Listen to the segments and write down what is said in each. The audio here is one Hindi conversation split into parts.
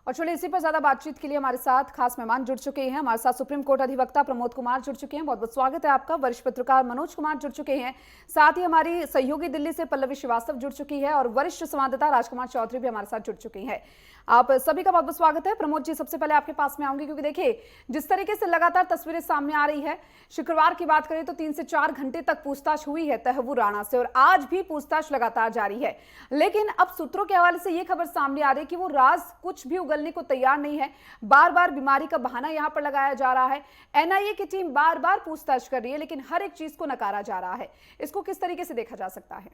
और चलिए इसी पर ज्यादा बातचीत के लिए हमारे साथ खास मेहमान जुड़ चुके हैं। हमारे साथ सुप्रीम कोर्ट अधिवक्ता प्रमोद कुमार जुड़ चुके हैं। बहुत बहुत स्वागत है आपका। वरिष्ठ पत्रकार मनोज कुमार जुड़ चुके हैं। साथ ही हमारी सहयोगी दिल्ली से पल्लवी श्रीवास्तव जुड़ चुकी है और वरिष्ठ संवाददाता राजकुमार चौधरी भी हमारे साथ जुड़ चुकी हैं। आप सभी का बहुत बहुत स्वागत है। प्रमोद जी, सबसे पहले आपके पास में आऊंगी क्योंकि देखिए जिस तरीके से लगातार तस्वीरें सामने आ रही है, शुक्रवार की बात करें तो 3 से 4 घंटे तक पूछताछ हुई है तहव्वुर राणा से और आज भी पूछताछ लगातार जारी है। लेकिन अब सूत्रों के हवाले से यह खबर सामने आ रही है कि वो राज कुछ भी उगलने को तैयार नहीं है। बार बार बीमारी का बहाना यहां पर लगाया जा रहा है। एनआईए की टीम बार बार पूछताछ कर रही है लेकिन हर एक चीज को नकारा जा रहा है। इसको किस तरीके से देखा जा सकता है?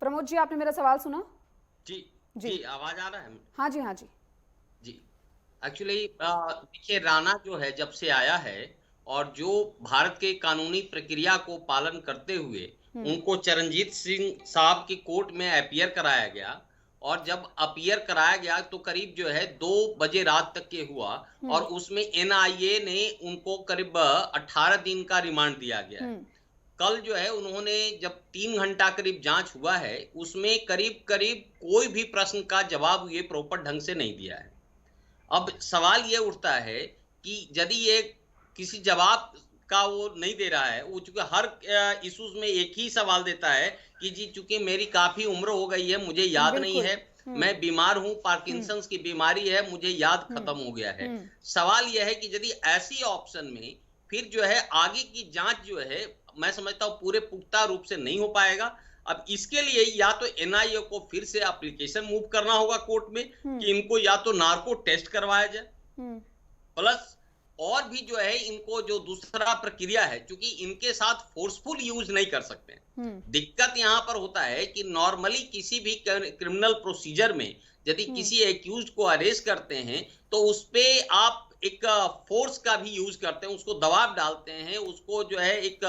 प्रमोद जी, आपने मेरा सवाल सुना? जी जी, आवाज आ रहा है? हाँ जी, हाँ जी जी। एक्चुअली देखिए, राणा जो है जब से आया है और जो भारत के कानूनी प्रक्रिया को पालन करते हुए उनको चरणजीत सिंह साहब की कोर्ट में अपीयर कराया गया और जब अपीयर कराया गया तो करीब जो है 2 बजे रात तक के हुआ और उसमें एनआईए ने उनको करीब 18 दिन का रिमांड दिया गया है। कल जो है उन्होंने जब 3 घंटा करीब जांच हुआ है उसमें करीब करीब कोई भी प्रश्न का जवाब ये प्रॉपर ढंग से नहीं दिया है। अब सवाल ये उठता है कि यदि ये किसी जवाब का वो नहीं दे रहा है, वो चूंकि हर इश्यूज में एक ही सवाल देता है कि जी चूंकि मेरी काफी उम्र हो गई है, मुझे याद नहीं है, मैं बीमार हूं, पार्किंसंस की बीमारी है, मुझे याद खत्म हो गया है। सवाल यह है कि यदि ऐसी ऑप्शन में फिर जो है आगे की जांच जो है मैं समझता हूं पूरे पुख्ता रूप से नहीं हो पाएगा। अब इसके लिए या तो एनआईए को फिर से एप्लीकेशन मूव करना होगा कोर्ट में कि इनको या तो नार्को टेस्ट करवाया जाए, प्लस और भी जो है इनको जो दूसरा प्रक्रिया है, क्योंकि इनके साथ फोर्सफुल यूज नहीं कर सकते। दिक्कत यहां पर होता है कि नॉर्मली किसी भी क्रिमिनल प्रोसीजर में यदि किसी एक्यूज को अरेस्ट करते हैं तो उस पे आप एक फोर्स का भी यूज करते हैं, उसको दबाव डालते हैं, उसको जो है एक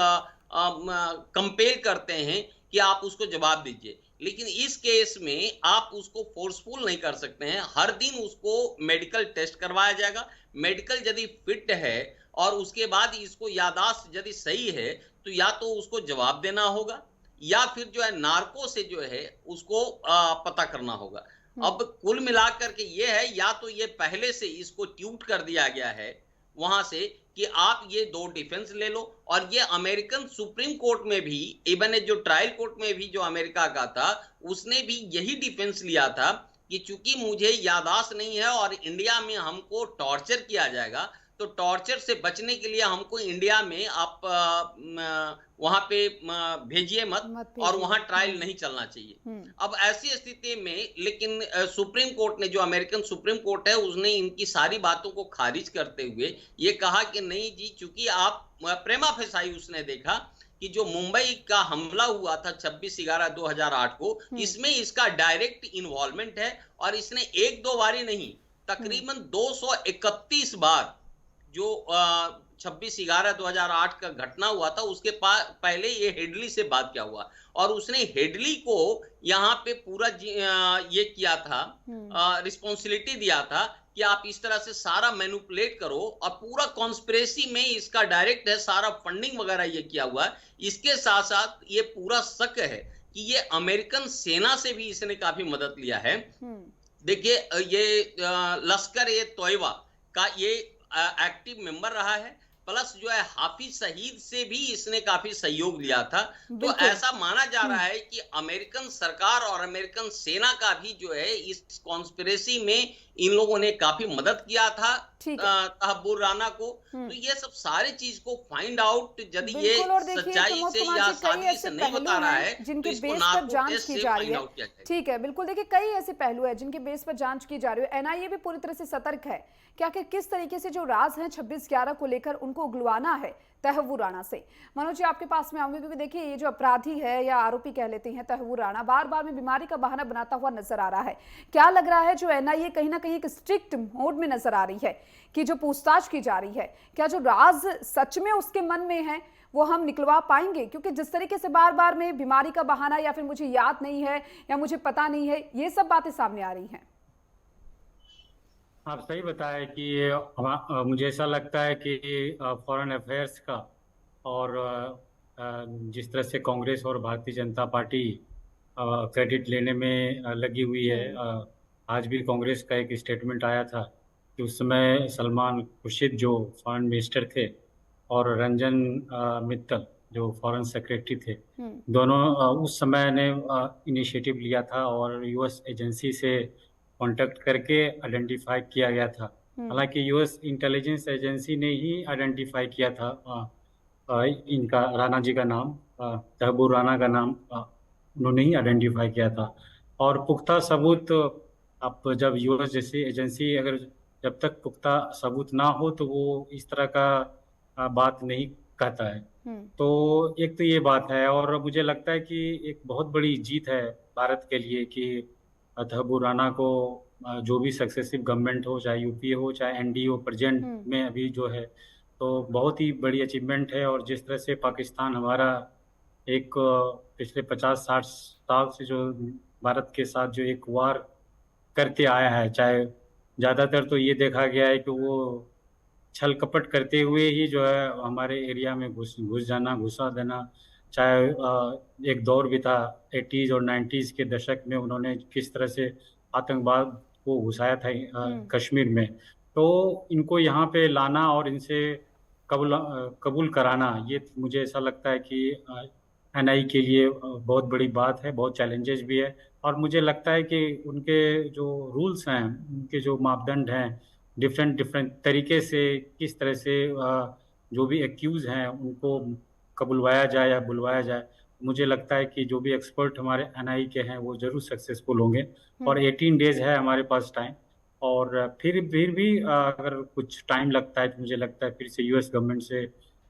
कंपेल करते हैं कि आप उसको जवाब दीजिए। लेकिन इस केस में आप उसको फोर्सफुल नहीं कर सकते हैं। हर दिन उसको मेडिकल टेस्ट करवाया जाएगा। मेडिकल यदि फिट है और उसके बाद इसको याददाश्त यदि सही है तो या तो उसको जवाब देना होगा या फिर जो है नार्को से जो है उसको पता करना होगा। अब कुल मिलाकर के ये है, या तो ये पहले से इसको ट्यूट कर दिया गया है वहां से कि आप ये 2 डिफेंस ले लो, और ये अमेरिकन सुप्रीम कोर्ट में भी, इवन जो ट्रायल कोर्ट में भी जो अमेरिका का था उसने भी यही डिफेंस लिया था कि चूंकि मुझे याददाश्त नहीं है और इंडिया में हमको टॉर्चर किया जाएगा तो टॉर्चर से बचने के लिए हमको इंडिया में आप वहां पे भेजिए मत और वहां ट्रायल नहीं चलना चाहिए। अब ऐसी स्थिति में लेकिन सुप्रीम कोर्ट ने, जो अमेरिकन सुप्रीम कोर्ट है, उसने इनकी सारी बातों को खारिज करते हुए ये कहा कि नहीं जी, चूंकि आप प्रेमा फेसाई उसने देखा कि जो मुंबई का हमला हुआ था 26/11/2008 को, इसमें इसका डायरेक्ट इन्वॉल्वमेंट है और इसने 1-2 बारी नहीं, तकरीबन 231 बार जो 26/11/2008 का घटना हुआ था उसके पहले ये हेडली से बात क्या हुआ और उसने हेडली को यहाँ पे पूरा ये किया था, रिस्पॉन्सिबिलिटी दिया था कि आप इस तरह से सारा मैनिपुलेट करो और पूरा कॉन्स्पिरेसी में इसका डायरेक्ट है, सारा फंडिंग वगैरह ये किया हुआ है। इसके साथ साथ ये पूरा शक है कि ये अमेरिकन सेना से भी इसने काफी मदद लिया है। देखिए ये लश्कर ए तोयबा का ये एक्टिव मेंबर रहा है, प्लस जो है हाफिज सईद से भी इसने काफी सहयोग लिया था। तो ऐसा माना जा रहा है कि अमेरिकन सरकार और अमेरिकन सेना का भी जो है इस कॉन्स्पिरेसी में इन लोगों ने काफी मदद किया था तहव्वुर राणा को। तो ये सब सारी चीज को फाइंड आउट यदि ये सच्चाई से या सादगी से नहीं बता रहा है जिनके बेस पर जांच की जा रही है। ठीक है, बिल्कुल। देखिए कई ऐसे पहलू है जिनके बेस पर जांच की जा रही है। एनआईए भी पूरी तरह से सतर्क है क्या कि किस तरीके से जो राज है 26/11 को लेकर उनको उगलवाना है तहव्वुर राणा से। मनोज जी, आपके पास में आऊंगी क्योंकि देखिए ये जो अपराधी है या आरोपी कह लेते हैं तहव्वुर राणा, बार बार में बीमारी का बहाना बनाता हुआ नजर आ रहा है। क्या लग रहा है जो एनआईए कहीं ना कहीं एक स्ट्रिक्ट मोड में नजर आ रही है कि जो पूछताछ की जा रही है, क्या जो राज सच में उसके मन में है वो हम निकलवा पाएंगे? क्योंकि जिस तरीके से बार बार में बीमारी का बहाना या फिर मुझे याद नहीं है या मुझे पता नहीं है, ये सब बातें सामने आ रही हैं। आप सही बताया कि मुझे ऐसा लगता है कि फॉरेन अफेयर्स का और जिस तरह से कांग्रेस और भारतीय जनता पार्टी क्रेडिट लेने में लगी हुई है। आज भी कांग्रेस का एक स्टेटमेंट आया था कि उस समय सलमान खुर्शीद जो फॉरेन मिनिस्टर थे और रंजन मित्तल जो फॉरेन सेक्रेटरी थे, दोनों उस समय ने इनिशिएटिव लिया था और यूएस एजेंसी से कांटेक्ट करके आइडेंटिफाई किया गया था। हालांकि यूएस इंटेलिजेंस एजेंसी ने ही आइडेंटिफाई किया था इनका राणा जी का नाम, तहबूर राणा का नाम उन्होंने ही आइडेंटिफाई किया था। और पुख्ता सबूत, आप जब यूएस जैसी एजेंसी अगर जब तक पुख्ता सबूत ना हो तो वो इस तरह का बात नहीं कहता है। तो एक तो ये बात है, और मुझे लगता है कि एक बहुत बड़ी जीत है भारत के लिए कि तहबूर राणा को जो भी सक्सेसिव गवर्नमेंट हो, चाहे यूपीए हो चाहे एनडीए हो, प्रेजेंट में अभी जो है, तो बहुत ही बड़ी अचीवमेंट है। और जिस तरह से पाकिस्तान हमारा एक पिछले 50-60 साल से जो भारत के साथ जो एक वार करते आया है, चाहे ज़्यादातर तो ये देखा गया है कि वो छल कपट करते हुए ही जो है हमारे एरिया में घुस जाना, घुसा देना। चाहे एक दौर भी था 80s और 90s के दशक में, उन्होंने किस तरह से आतंकवाद को घुसाया था कश्मीर में। तो इनको यहाँ पे लाना और इनसे कबूल कराना, ये मुझे ऐसा लगता है कि एनआई के लिए बहुत बड़ी बात है, बहुत चैलेंजेस भी है। और मुझे लगता है कि उनके जो रूल्स हैं, उनके जो मापदंड हैं, डिफरेंट डिफरेंट तरीके से किस तरह से जो भी एक्यूज हैं उनको कबुलवाया जाए या बुलवाया जाए, मुझे लगता है कि जो भी एक्सपर्ट हमारे एनआई के हैं वो जरूर सक्सेसफुल होंगे। और 18 डेज है हमारे पास टाइम, और फिर भी अगर कुछ टाइम लगता है तो मुझे लगता है फिर से यूएस गवर्नमेंट से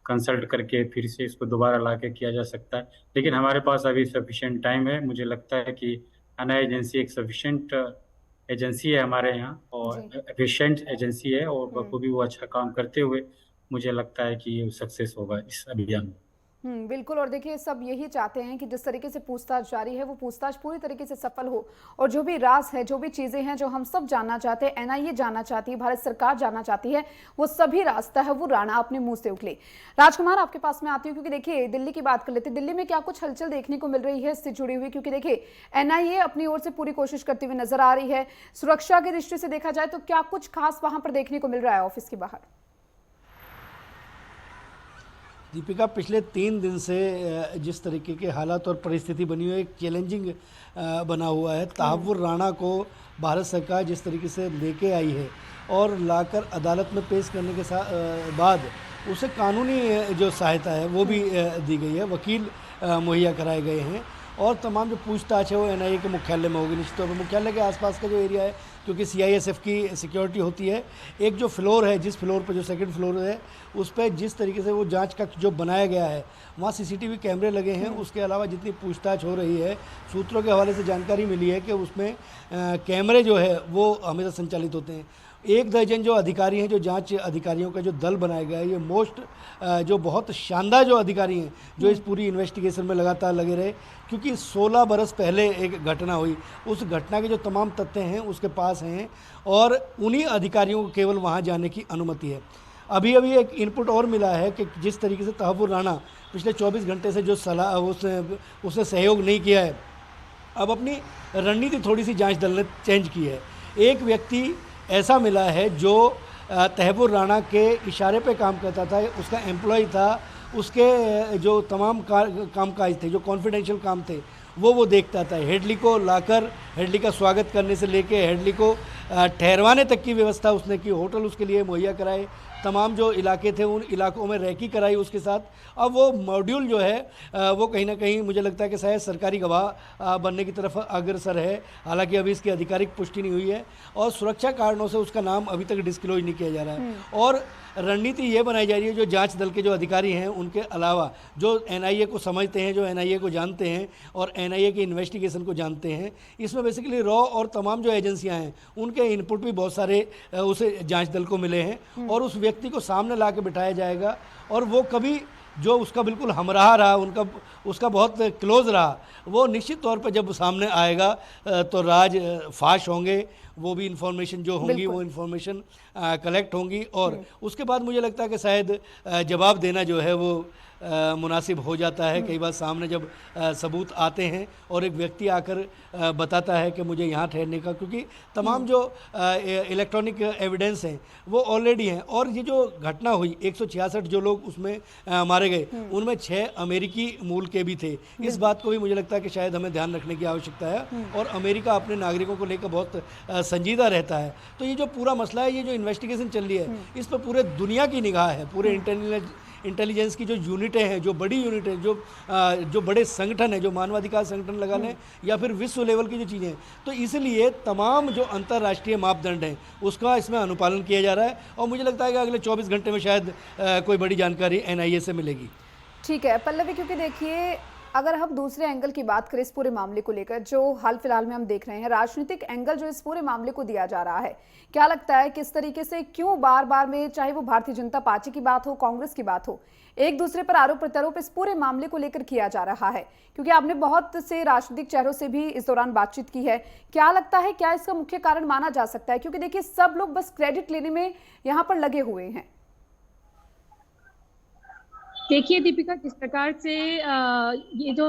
कंसल्ट करके फिर से इसको दोबारा ला के किया जा सकता है। लेकिन हमारे पास अभी सफिशिएंट टाइम है। मुझे लगता है कि एनआई एजेंसी एक सफिशिएंट एजेंसी है हमारे यहाँ, और एफिशिएंट एजेंसी है, और बखूबी वो अच्छा काम करते हुए मुझे लगता है कि ये सक्सेस होगा इस अभियान में। बिल्कुल। और देखिए, सब यही चाहते हैं कि जिस तरीके से पूछताछ जारी है वो पूछताछ पूरी तरीके से सफल हो, और जो भी राज है, जो भी चीजें हैं जो हम सब जानना चाहते हैं, एनआईए जानना चाहती है, भारत सरकार जानना चाहती है, वो सभी रास्ता है वो राणा अपने मुंह से उगले। राजकुमार, आपके पास में आती हूँ क्योंकि देखिए दिल्ली की बात कर लेते हैं। दिल्ली में क्या कुछ हलचल देखने को मिल रही है इससे जुड़ी हुई? क्योंकि देखिए एनआईए अपनी ओर से पूरी कोशिश करती हुई नजर आ रही है। सुरक्षा की दृष्टि से देखा जाए तो क्या कुछ खास वहां पर देखने को मिल रहा है ऑफिस के बाहर? दीपिका, पिछले 3 दिन से जिस तरीके के हालात और परिस्थिति बनी हुई है, एक चैलेंजिंग बना हुआ है। तहव्वुर राणा को भारत सरकार जिस तरीके से लेके आई है और लाकर अदालत में पेश करने के बाद उसे कानूनी जो सहायता है वो भी दी गई है, वकील मुहैया कराए गए हैं, और तमाम जो पूछताछ है वो एनआईए के मुख्यालय में होगी। निश्चित तौर पर मुख्यालय के आसपास का जो एरिया है, क्योंकि सीआईएसएफ की सिक्योरिटी होती है, एक जो फ्लोर है, जिस फ्लोर पर जो सेकंड फ्लोर है उस पर जिस तरीके से वो जांच कक्ष जो बनाया गया है वहाँ सीसीटीवी कैमरे लगे हैं। उसके अलावा जितनी पूछताछ हो रही है, सूत्रों के हवाले से जानकारी मिली है कि उसमें कैमरे जो है वो हमेशा संचालित होते हैं। 1 दर्जन जो अधिकारी हैं, जो जांच अधिकारियों का जो दल बनाया गया है, ये जो बहुत शानदार जो अधिकारी हैं जो इस पूरी इन्वेस्टिगेशन में लगातार लगे रहे, क्योंकि 16 बरस पहले एक घटना हुई, उस घटना के जो तमाम तथ्य हैं उसके पास हैं, और उन्हीं अधिकारियों को केवल वहां जाने की अनुमति है। अभी एक इनपुट और मिला है कि जिस तरीके से तहव्वुर राणा पिछले 24 घंटे से जो सलाह उसने सहयोग नहीं किया है, अब अपनी रणनीति थोड़ी सी जाँच दल ने चेंज की है। एक व्यक्ति ऐसा मिला है जो तहव्वुर राणा के इशारे पे काम करता था, उसका एम्प्लॉय था, उसके जो तमाम कामकाज थे, जो कॉन्फिडेंशियल काम थे, वो देखता था। हेडली को लाकर हेडली का स्वागत करने से लेके हेडली को ठहरवाने तक की व्यवस्था उसने की, होटल उसके लिए मुहैया कराए, तमाम जो इलाके थे उन इलाकों में रैकी कराई उसके साथ। अब वो मॉड्यूल जो है वो कहीं ना कहीं मुझे लगता है कि शायद सरकारी गवाह बनने की तरफ अग्रसर है, हालांकि अभी इसकी आधिकारिक पुष्टि नहीं हुई है, और सुरक्षा कारणों से उसका नाम अभी तक डिस्क्लोज नहीं किया जा रहा है। और रणनीति ये बनाई जा रही है, जो जांच दल के जो अधिकारी हैं उनके अलावा जो एनआईए को समझते हैं, जो एनआईए को जानते हैं और एनआईए की इन्वेस्टिगेशन को जानते हैं, इसमें बेसिकली रॉ और तमाम जो एजेंसियां हैं उनके इनपुट भी बहुत सारे उसे जांच दल को मिले हैं, और उस व्यक्ति को सामने ला के बिठाया जाएगा, और वो कभी जो उसका बिल्कुल हमराह रहा, उसका बहुत क्लोज रहा, वो निश्चित तौर पर जब सामने आएगा तो राज फाश होंगे, वो भी इंफॉर्मेशन जो होंगी वो इंफॉर्मेशन कलेक्ट होंगी, और उसके बाद मुझे लगता है कि शायद जवाब देना जो है वो मुनासिब हो जाता है। कई बार सामने जब सबूत आते हैं और एक व्यक्ति आकर बताता है कि मुझे यहाँ ठहरने का, क्योंकि तमाम जो इलेक्ट्रॉनिक एविडेंस हैं वो ऑलरेडी हैं। और ये जो घटना हुई 166 जो लोग उसमें मारे गए, उनमें 6 अमेरिकी मूल के भी थे। इस बात को भी मुझे लगता है कि शायद हमें ध्यान रखने की आवश्यकता है और अमेरिका अपने नागरिकों को लेकर बहुत संजीदा रहता है। तो ये जो पूरा मसला है, ये जो इन्वेस्टिगेशन चल रही है, इस पर पूरे दुनिया की निगाह है। पूरे इंटेलिजेंस की जो यूनिटें हैं, जो बड़ी यूनिट हैं, जो बड़े संगठन हैं, जो मानवाधिकार संगठन लगा लें या फिर विश्व लेवल की जो चीज़ें हैं, तो इसलिए तमाम जो अंतर्राष्ट्रीय मापदंड हैं उसका इसमें अनुपालन किया जा रहा है। और मुझे लगता है कि अगले 24 घंटे में शायद कोई बड़ी जानकारी NIA से मिलेगी। ठीक है पल्लवी, क्योंकि देखिए अगर हम दूसरे एंगल की बात करें इस पूरे मामले को लेकर, जो हाल फिलहाल में हम देख रहे हैं, राजनीतिक एंगल जो इस पूरे मामले को दिया जा रहा है, क्या लगता है किस तरीके से, क्यों बार बार में, चाहे वो भारतीय जनता पार्टी की बात हो, कांग्रेस की बात हो, एक दूसरे पर आरोप प्रत्यारोप इस पूरे मामले को लेकर किया जा रहा है? क्योंकि आपने बहुत से राजनीतिक चेहरों से भी इस दौरान बातचीत की है, क्या लगता है क्या इसका मुख्य कारण माना जा सकता है? क्योंकि देखिए सब लोग बस क्रेडिट लेने में यहाँ पर लगे हुए हैं। देखिए दीपिका, जिस प्रकार से ये जो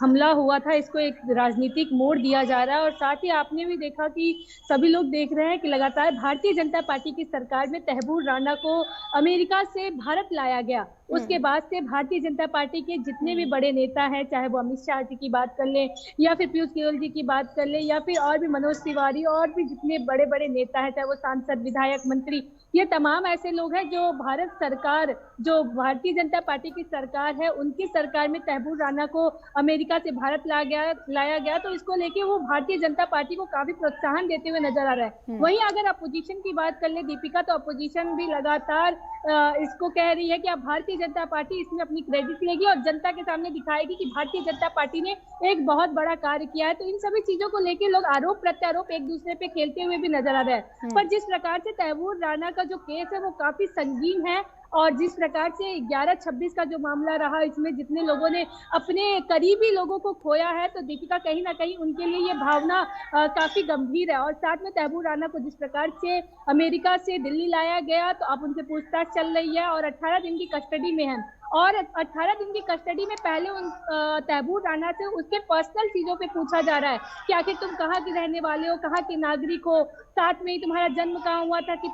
हमला हुआ था इसको एक राजनीतिक मोड़ दिया जा रहा है, और साथ ही आपने भी देखा कि सभी लोग देख रहे हैं कि लगातार भारतीय जनता पार्टी की सरकार में तहबूर राणा को अमेरिका से भारत लाया गया। उसके बाद से भारतीय जनता पार्टी के जितने भी बड़े नेता हैं, चाहे वो अमित शाह जी की बात कर लें या फिर पीयूष गोयल जी की बात कर लें या फिर और भी मनोज तिवारी और भी जितने बड़े बड़े नेता हैं, चाहे वो सांसद, विधायक, मंत्री, ये तमाम ऐसे लोग हैं जो भारत सरकार, जो भारतीय जनता पार्टी की सरकार है, उनकी सरकार में तहबूर राणा को अमेरिका से भारत लाया गया। तो इसको लेके वो भारतीय जनता पार्टी को काफी प्रोत्साहन देते हुए नजर आ रहा है। वहीं अगर अपोजिशन की बात कर ले दीपिका, तो अपोजिशन भी लगातार इसको कह रही है कि अब भारतीय जनता पार्टी इसमें अपनी क्रेडिट लेगी और जनता के सामने दिखाएगी कि भारतीय जनता पार्टी ने एक बहुत बड़ा कार्य किया है। तो इन सभी चीजों को लेके लोग आरोप प्रत्यारोप एक दूसरे पे खेलते हुए भी नजर आ रहे हैं। पर जिस प्रकार से तहबूर राणा का जो केस है वो काफी संगीन है, और जिस प्रकार से 11/26 का जो मामला रहा, इसमें जितने लोगों ने अपने करीबी लोगों को खोया है, तो दीपिका कहीं ना कहीं उनके लिए ये भावना काफी गंभीर है। और साथ में तहबूर राणा को जिस प्रकार से अमेरिका से दिल्ली लाया गया, तो अब उनसे पूछताछ चल रही है और 18 दिन की कस्टडी में है। और 18 दिन की कस्टडी में पहले उन तहबूर राणा से उसके पर्सनल चीजों पे पूछा जा रहा है कि आखिर तुम कहाँ के रहने वाले हो, कहाँ के नागरिक हो, साथ में ही तुम्हारा जन्म कहाँ हुआ था, कि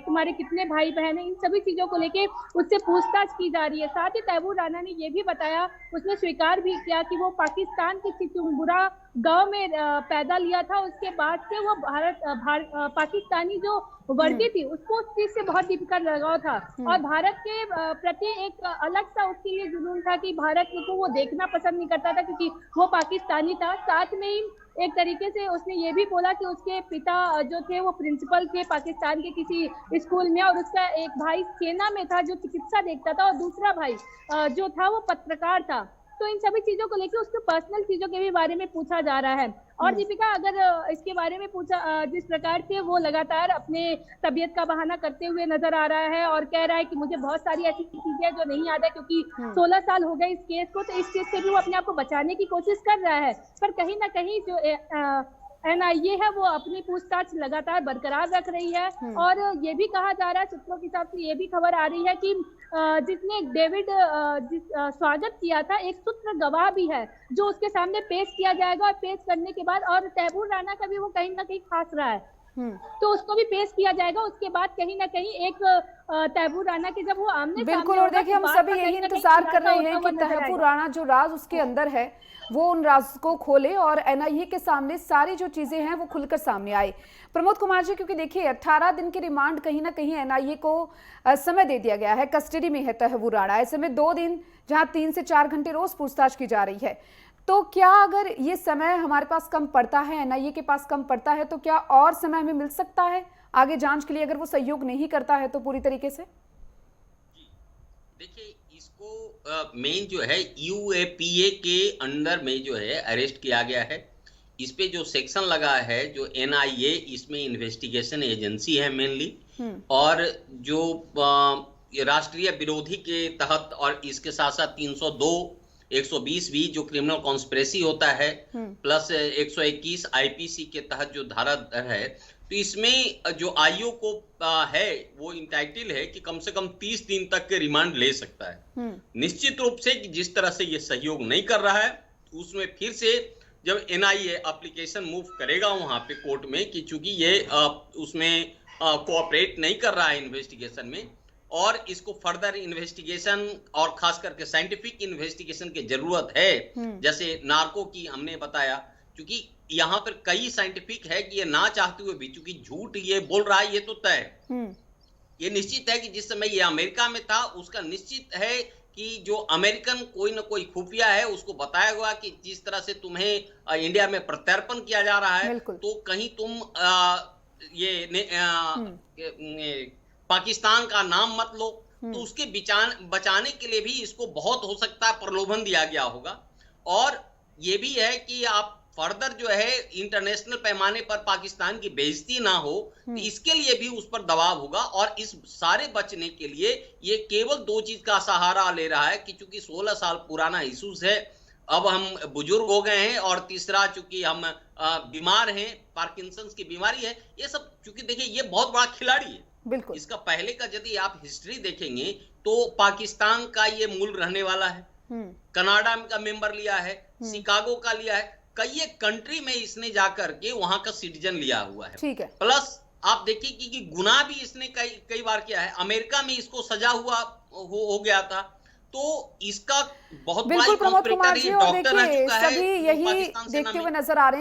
तुम्हारे कितने भाई बहन हैं, इन सभी चीजों को लेके उससे पूछताछ की जा रही है। साथ ही तहबूर राणा ने ये भी बताया, उसने स्वीकार भी किया कि वो पाकिस्तान के चिचुंबुरा गांव में पैदा लिया था। उसके बाद से वो पाकिस्तानी जो वर्दी थी उसको उस चीज से बहुत दीपिका लगाव था, और भारत के प्रति एक अलग सा उसके लिए जुनून था कि भारत को वो देखना पसंद नहीं करता था क्योंकि वो पाकिस्तानी था। साथ में ही एक तरीके से उसने ये भी बोला कि उसके पिता जो थे वो प्रिंसिपल थे पाकिस्तान के किसी स्कूल में, और उसका एक भाई सेना में था जो चिकित्सा देखता था, और दूसरा भाई जो था वो पत्रकार था। तो इन सभी चीजों को लेकर उसके पर्सनल चीजों के भी बारे में पूछा जा रहा है। और दीपिका, अगर इसके बारे में पूछा, जिस प्रकार से वो लगातार अपने तबीयत का बहाना करते हुए नजर आ रहा है और कह रहा है कि मुझे बहुत सारी ऐसी चीजें जो नहीं याद है क्योंकि 16 साल हो गए इस केस को, तो इस चीज से भी वो अपने आप को बचाने की कोशिश कर रहा है। पर कहीं ना कहीं जो NIA है वो अपनी पूछताछ लगातार बरकरार रख रही है। और ये भी कहा जा रहा है, सूत्रों के हिसाब से ये भी खबर आ रही है कि जिसने डेविड स्वागत किया था, एक सूत्र गवाह भी है जो उसके सामने पेश किया जाएगा, और पेश करने के बाद, और तहबूर राणा का भी वो कहीं ना कहीं खास रहा है, तो उसको भी पेश किया जाएगा। उसके बाद कहीं ना कहीं एक तहबूर राणा के जब वो आमने बिल्कुल, और देखिए हम सभी यही इंतजार कर रहे हैं कि तहबूर राणा जो राज उसके अंदर है वो उन राज को खोले और NIA के सामने सारी जो चीजें हैं वो खुलकर सामने आए। प्रमोद कुमार जी, क्योंकि देखिए 18 दिन की रिमांड कहीं ना कहीं NIA को समय दे दिया गया है, कस्टडी में है तहबूर राणा, ऐसे में 2 दिन जहां 3 से 4 घंटे रोज पूछताछ की जा रही है, तो क्या अगर ये समय हमारे पास कम पड़ता है, NIA के पास कम पड़ता है, तो क्या और समय हमें मिल सकता है आगे जांच के लिए, अगर वो सहयोग नहीं करता है तो पूरी तरीके से? देखिए, इसको मेन जो है UAPA के अंडर में जो है अरेस्ट किया गया है। इस पे जो सेक्शन लगा है, जो NIA, इसमें इन्वेस्टिगेशन एजेंसी है मेनली, और जो राष्ट्रीय विरोधी के तहत, और इसके साथ साथ 302 120 भी जो क्रिमिनल कॉन्स्पिरेसी होता है, प्लस 121 IPC के तहत जो धारा है, तो इसमें जो आईओ को है वो इंटाइटल है कि कम से कम 30 दिन तक के रिमांड ले सकता है। निश्चित रूप से कि जिस तरह से ये सहयोग नहीं कर रहा है, उसमें फिर से जब एनआईए एप्लीकेशन मूव करेगा वहां पे कोर्ट में कि चूंकि ये उसमें कोऑपरेट नहीं कर रहा है इन्वेस्टिगेशन में, और इसको फर्दर इन्वेस्टिगेशन और खास करके साइंटिफिक इन्वेस्टिगेशन की जरूरत है, जैसे नार्को की हमने बताया, क्योंकि यहाँ पर कई साइंटिफिक है कि ये ना चाहते हुए भी, चूंकि झूठ ये बोल रहा है ये तो तय है, ये निश्चित है कि जिस समय ये अमेरिका में था उसका निश्चित है कि जो अमेरिकन कोई ना कोई खुफिया है उसको बताया हुआ कि जिस तरह से तुम्हें इंडिया में प्रत्यर्पण किया जा रहा है तो कहीं तुम पाकिस्तान का नाम मत लो, तो उसके बचाने के लिए भी इसको बहुत हो सकता है प्रलोभन दिया गया होगा। और ये भी है कि आप फर्दर जो है इंटरनेशनल पैमाने पर पाकिस्तान की बेइज्जती ना हो, तो इसके लिए भी उस पर दबाव होगा। और इस सारे बचने के लिए ये केवल दो चीज का सहारा ले रहा है कि चूंकि 16 साल पुराना इश्यूज है, अब हम बुजुर्ग हो गए हैं, और तीसरा चूंकि हम बीमार हैं, पार्किंसंस की बीमारी है, ये सब चूंकि देखिए ये बहुत बड़ा खिलाड़ी है। बिल्कुल। इसका पहले का यदि आप हिस्ट्री देखेंगे तो पाकिस्तान का ये मूल रहने वाला है, कनाडा का मेंबर लिया है, शिकागो का लिया है, कई एक कंट्री में इसने जाकर के वहां का सिटीजन लिया हुआ है। ठीक है। प्लस आप देखिए कि गुनाह भी इसने कई बार किया है, अमेरिका में इसको सजा हुआ हो गया था, तो इसका बहुत बड़ा बिल्कुल प्रमोद कुमार जी, और डॉक्टर रह देखिए चुका है सभी यही पाकिस्तान सेना देखते में। हुए नजर आ रहे हैं।